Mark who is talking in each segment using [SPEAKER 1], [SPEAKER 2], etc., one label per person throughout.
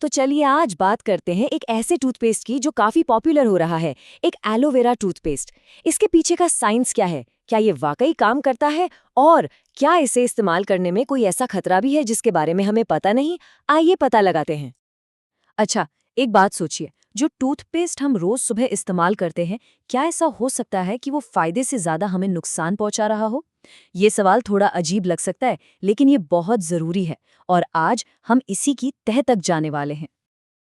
[SPEAKER 1] तो चलिए आज बात करते हैं एक ऐसे टूथपेस्ट की जो काफी पॉपुलर हो रहा है, एक एलोवेरा टूथपेस्ट। इसके पीछे का साइंस क्या है? क्या ये वाकई काम करता है? और क्या इसे इस्तेमाल करने में कोई ऐसा खतरा भी है जिसके बारे में हमें पता नहीं? आइए पता लगाते हैं। अच्छा, एक बात सोचिए, जो टूथपेस्ट हम रोज सुबह इस्तेमाल करते हैं, क्या ऐसा हो सकता है कि वो फायदे से ज्यादा हमें नुकसान पहुंचा रहा हो? ये सवाल थोड़ा अजीब लग सकता है, लेकिन ये बहुत जरूरी है और आज हम इसी की तह तक जाने वाले हैं।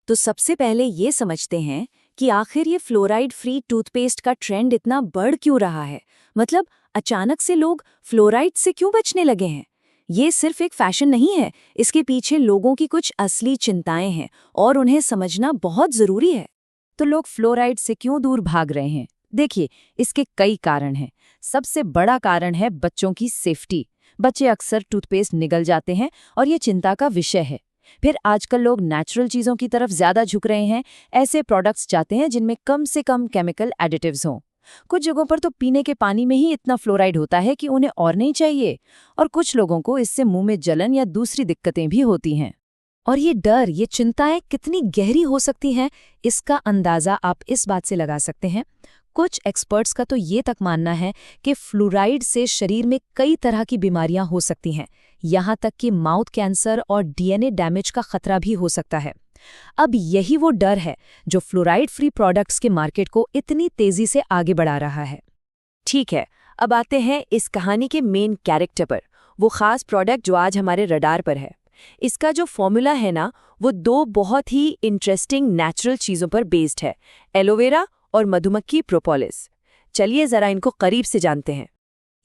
[SPEAKER 1] तो सबसे पहले ये समझते हैं कि आखिर ये फ्लोराइड फ्री टूथपेस्ट का ट्रेंड इतना बढ़ क्यों रहा है। मतलब अचानक से लोग फ्लोराइड से क्यों बचने लगे हैं? ये सिर्फ एक फैशन नहीं है, इसके पीछे लोगों की कुछ असली चिंताएं हैं और उन्हें समझना बहुत जरूरी है। तो लोग फ्लोराइड से क्यों दूर भाग रहे हैं? देखिए, इसके कई कारण हैं। सबसे बड़ा कारण है बच्चों की सेफ्टी। बच्चे अक्सर टूथपेस्ट निगल जाते हैं और ये चिंता का विषय है। फिर आजकल लोग नेचुरल चीज़ों की तरफ ज़्यादा झुक रहे हैं। ऐसे प्रोडक्ट्स चाहते हैं जिनमें कम से कम केमिकल एडिटिव्स हों। कुछ जगहों पर तो पीने के पानी में ही इतना फ्लोराइड होता है कि उन्हें और नहीं चाहिए। और कुछ लोगों को इससे मुंह में जलन या दूसरी दिक्कतें भी होती हैं। और ये डर, ये चिंताएं कितनी गहरी हो सकती हैं, इसका अंदाज़ा आप इस बात से लगा सकते हैं। कुछ एक्सपर्ट्स का तो ये तक मानना है कि फ्लोराइड से शरीर में कई तरह की बीमारियां हो सकती हैं, यहाँ तक कि माउथ कैंसर और डीएनए डैमेज का खतरा भी हो सकता है। अब यही वो डर है जो फ्लोराइड फ्री प्रोडक्ट्स के मार्केट को इतनी तेजी से आगे बढ़ा रहा है। ठीक है, अब आते हैं इस कहानी के मेन कैरेक्टर पर, वो खास प्रोडक्ट जो आज हमारे रडार पर है। इसका जो फॉर्मूला है ना, वो दो बहुत ही इंटरेस्टिंग नेचुरल चीज़ों पर बेस्ड है, एलोवेरा और मधुमक्खी प्रोपोलिस। चलिए जरा इनको करीब से जानते हैं।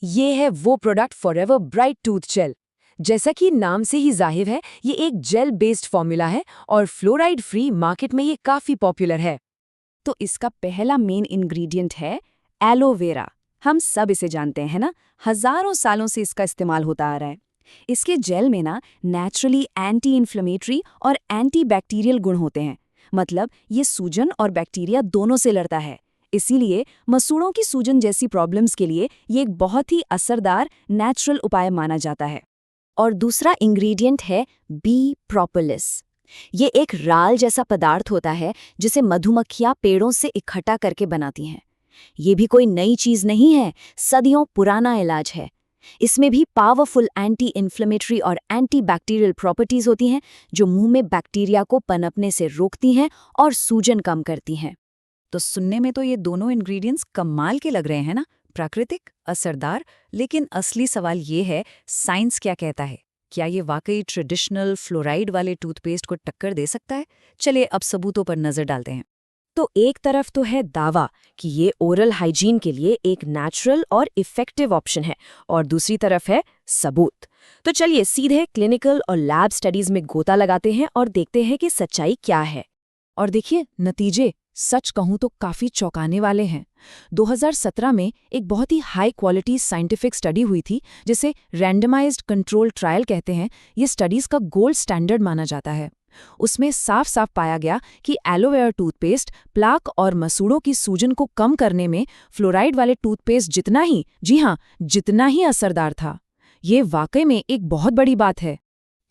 [SPEAKER 1] ये है वो product forever bright tooth gel. जैसा कि नाम से ही जाहिर है, ये एक जेल बेस्ड फॉर्मूला है और फ्लोराइड फ्री मार्केट में ये काफी पॉपुलर है। तो इसका पहला मेन इंग्रेडिएंट है एलोवेरा। हम सब इसे जानते हैं ना, हजारों सालों से इसका इस्तेमाल होता आ रहा है। इसके जेल में ना नेचुरली एंटी इन्फ्लेमेटरी और एंटी बैक्टीरियल गुण होते हैं। मतलब ये सूजन और बैक्टीरिया दोनों से लड़ता है। इसीलिए मसूड़ों की सूजन जैसी प्रॉब्लम्स के लिए ये एक बहुत ही असरदार नेचुरल उपाय माना जाता है। और दूसरा इंग्रेडिएंट है बी प्रोपोलिस। ये एक राल जैसा पदार्थ होता है जिसे मधुमक्खियां पेड़ों से इकट्ठा करके बनाती हैं। ये भी कोई नई चीज नहीं है, सदियों पुराना इलाज है। इसमें भी पावरफुल एंटी इन्फ्लेमेटरी और एंटी बैक्टीरियल प्रॉपर्टीज होती हैं जो मुंह में बैक्टीरिया को पनपने से रोकती हैं और सूजन कम करती हैं। तो सुनने में तो ये दोनों इंग्रेडिएंट्स कमाल के लग रहे हैं ना, प्राकृतिक, असरदार। लेकिन असली सवाल ये है, साइंस क्या कहता है? क्या ये वाकई ट्रेडिशनल फ्लोराइड वाले टूथपेस्ट को टक्कर दे सकता है? चलिए अब सबूतों पर नजर डालते हैं। तो एक तरफ तो है दावा कि ये ओरल हाइजीन के लिए एक नेचुरल और इफेक्टिव ऑप्शन है, और दूसरी तरफ है सबूत। तो चलिए सीधे क्लिनिकल और लैब स्टडीज में गोता लगाते हैं और देखते हैं कि सच्चाई क्या है। और देखिए नतीजे, सच कहूं तो काफी चौंकाने वाले हैं। 2017 में एक बहुत ही हाई क्वालिटी साइंटिफिक स्टडी हुई थी जिसे रैंडमाइज्ड कंट्रोल ट्रायल कहते हैं। ये स्टडीज का गोल्ड स्टैंडर्ड माना जाता है। उसमें साफ साफ पाया गया कि एलोवेरा टूथपेस्ट प्लाक और मसूड़ों की सूजन को कम करने में फ्लोराइड वाले टूथपेस्ट जितना ही, जी हाँ, जितना ही असरदार था। ये वाकई में एक बहुत बड़ी बात है।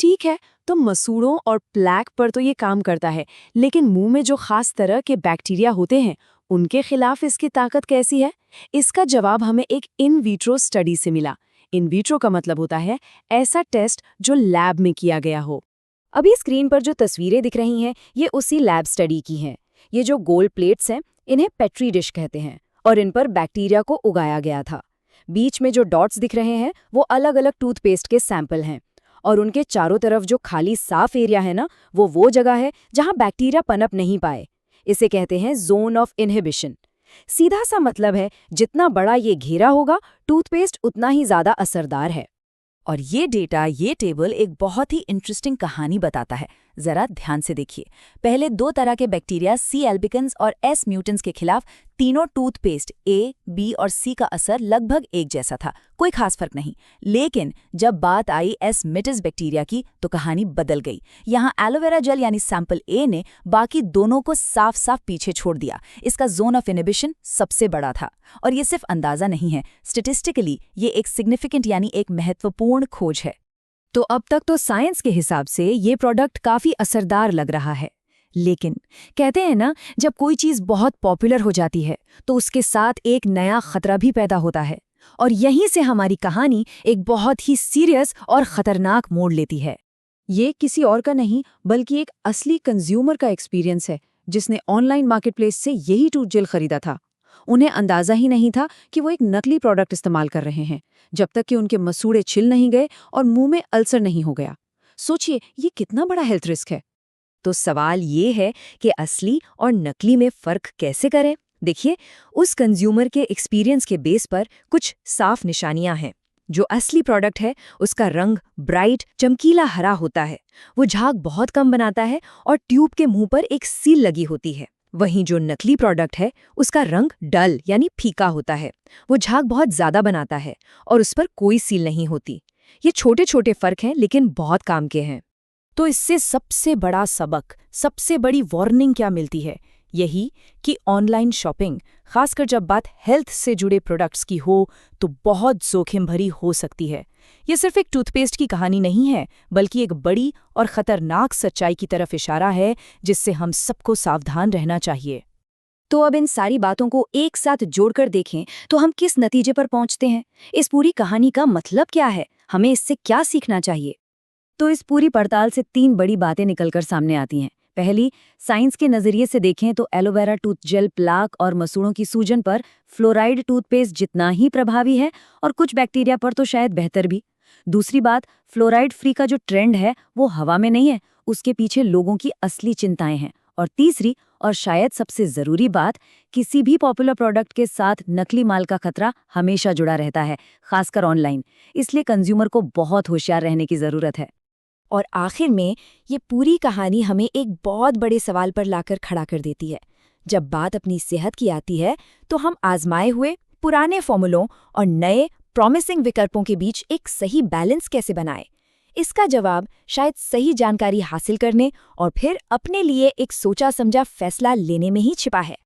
[SPEAKER 1] ठीक है, तो मसूड़ों और प्लैक पर तो ये काम करता है, लेकिन मुंह में जो खास तरह के बैक्टीरिया होते हैं उनके खिलाफ इसकी ताकत कैसी है? इसका जवाब हमें एक इन विट्रो स्टडी से मिला। इन विट्रो का मतलब होता है ऐसा टेस्ट जो लैब में किया गया हो। अभी स्क्रीन पर जो तस्वीरें दिख रही हैं ये उसी लैब स्टडी की हैं। ये जो गोल्ड प्लेट्स हैं इन्हें पेट्री डिश कहते हैं और इन पर बैक्टीरिया को उगाया गया था। बीच में जो डॉट्स दिख रहे हैं वो अलग अलग टूथपेस्ट के सैंपल हैं और उनके चारों तरफ जो खाली साफ एरिया है ना, वो जगह है जहां बैक्टीरिया पनप नहीं पाए। इसे कहते हैं जोन ऑफ इनहिबिशन। सीधा सा मतलब है जितना बड़ा ये घेरा होगा टूथपेस्ट उतना ही ज्यादा असरदार है। और ये डेटा, ये टेबल एक बहुत ही इंटरेस्टिंग कहानी बताता है। जरा ध्यान से देखिए। पहले दो तरह के बैक्टीरिया सी एल्बिकन्स और एस म्यूटेंट्स के खिलाफ तीनों टूथपेस्ट ए, बी और सी का असर लगभग एक जैसा था, कोई खास फर्क नहीं। लेकिन जब बात आई एस मिटिस बैक्टीरिया की तो कहानी बदल गई। यहाँ एलोवेरा जेल यानी सैंपल ए ने बाकी दोनों को साफ साफ पीछे छोड़ दिया। इसका जोन ऑफ इनहिबिशन सबसे बड़ा था। और ये सिर्फ अंदाजा नहीं है, स्टेटिस्टिकली ये एक सिग्निफिकेंट यानी एक महत्वपूर्ण खोज है।
[SPEAKER 2] तो अब तक तो साइंस के हिसाब से ये प्रोडक्ट काफी असरदार लग रहा है, लेकिन कहते हैं ना, जब कोई चीज बहुत पॉपुलर हो जाती है तो उसके साथ एक नया खतरा भी पैदा होता है, और यहीं से हमारी कहानी एक बहुत ही सीरियस और खतरनाक मोड़ लेती है।
[SPEAKER 3] ये किसी और का नहीं बल्कि एक असली कंज्यूमर का एक्सपीरियंस है, जिसने ऑनलाइन मार्केटप्लेस से यही टूथ जेल खरीदा था। उन्हें अंदाजा ही नहीं था कि वो एक नकली प्रोडक्ट इस्तेमाल कर रहे हैं, जब तक कि उनके मसूड़े छिल नहीं गए और मुंह में अल्सर नहीं हो गया। सोचिए, ये कितना बड़ा हेल्थ रिस्क है।
[SPEAKER 1] तो सवाल ये है कि असली और नकली में फ़र्क कैसे करें? देखिए, उस कंज्यूमर के एक्सपीरियंस के बेस पर कुछ साफ निशानियां हैं। जो असली प्रोडक्ट है उसका रंग ब्राइट चमकीला हरा होता है, वो झाग बहुत कम बनाता है और ट्यूब के मुंह पर एक सील लगी होती है। वहीं जो नकली प्रोडक्ट है उसका रंग डल यानी फीका होता है, वो झाग बहुत ज़्यादा बनाता है और उस पर कोई सील नहीं होती। ये छोटे छोटे फ़र्क हैं लेकिन बहुत काम के हैं।
[SPEAKER 2] तो इससे सबसे बड़ा सबक, सबसे बड़ी वार्निंग क्या मिलती है? यही कि ऑनलाइन शॉपिंग, खासकर जब बात हेल्थ से जुड़े प्रोडक्ट्स की हो, तो बहुत जोखिम भरी हो सकती है। ये सिर्फ एक टूथपेस्ट की कहानी नहीं है, बल्कि एक बड़ी और खतरनाक सच्चाई की तरफ इशारा है, जिससे हम सबको सावधान रहना चाहिए।
[SPEAKER 1] तो अब इन सारी बातों को एक साथ जोड़कर देखें तो हम किस नतीजे पर पहुंचते हैं? इस पूरी कहानी का मतलब क्या है? हमें इससे क्या सीखना चाहिए? तो इस पूरी पड़ताल से 3 बड़ी बातें निकलकर सामने आती हैं। पहली, साइंस के नज़रिए से देखें तो एलोवेरा टूथ जेल प्लाक और मसूड़ों की सूजन पर फ्लोराइड टूथपेस्ट जितना ही प्रभावी है, और कुछ बैक्टीरिया पर तो शायद बेहतर भी। दूसरी बात, फ्लोराइड फ्री का जो ट्रेंड है वो हवा में नहीं है, उसके पीछे लोगों की असली चिंताएं हैं। और तीसरी और शायद सबसे ज़रूरी बात, किसी भी पॉपुलर प्रोडक्ट के साथ नकली माल का खतरा हमेशा जुड़ा रहता है, खासकर ऑनलाइन। इसलिए कंज्यूमर को बहुत होशियार रहने की ज़रूरत है।
[SPEAKER 4] और आखिर में ये पूरी कहानी हमें एक बहुत बड़े सवाल पर लाकर खड़ा कर देती है। जब बात अपनी सेहत की आती है तो हम आजमाए हुए पुराने फॉर्मूलों और नए प्रॉमिसिंग विकल्पों के बीच एक सही बैलेंस कैसे बनाएं? इसका जवाब शायद सही जानकारी हासिल करने और फिर अपने लिए एक सोचा समझा फैसला लेने में ही छिपा है।